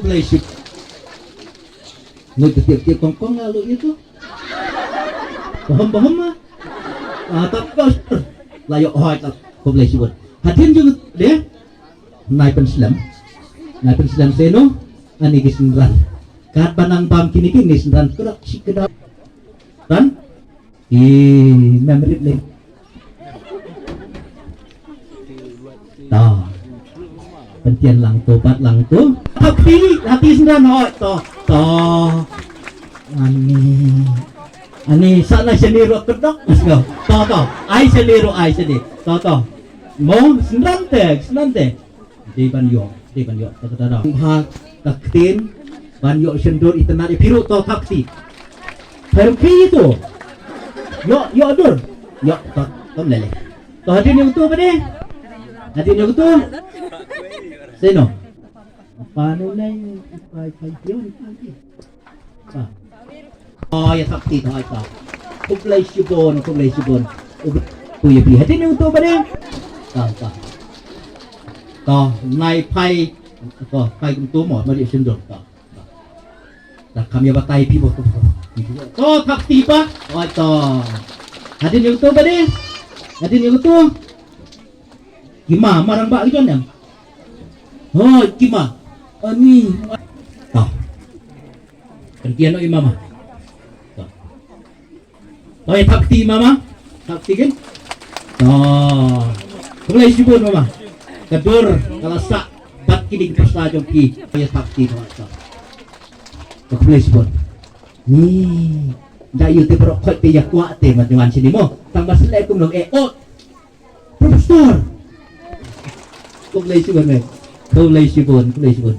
Leisip. Nggak tiap-tiap kongkong lalu itu. Paham mah. Tak kau layak tak kau leisip. Hadian juga dia. Naik penslam seno. Ani kisendran. Kat panang pam kini sendran kerak si kedap. Kan? Memory link. Tah. Pentian lang tobat lang to. Hati sendran hoi to. Ani sana sendiri kedok mas go. To. Ai sendiri. To. Mo sendran te. Di banyo. Kata ha taktin banyo sendur itanari biru to takti. Baru itu. Yo dur. Yo to lele. To hadin yang tu apa deh? Hadin yang tu. Seno. Paano na yung yun? Ya takti to ito. Kublay sibon. Kuya pi. Hadin yung tu ba deh? To nai pai to pai kum tu mo mari sendur to. Kami batai pi bo to takti pa. To. Hadin yung tu ba deh? Hadin yung tu. Gima marang ba gitu nyam. Gima. Ani. Kertian no imama. Takti mama. Takti kan? Mulai sibun mama. Kedur kalasak bat kining pasta jong ki ya takti no ito. Mulai sibun. Ni dayu te pro kot te yakwa te matwan sini mo. Tambah selek kum long Profesor. Mulai sibun.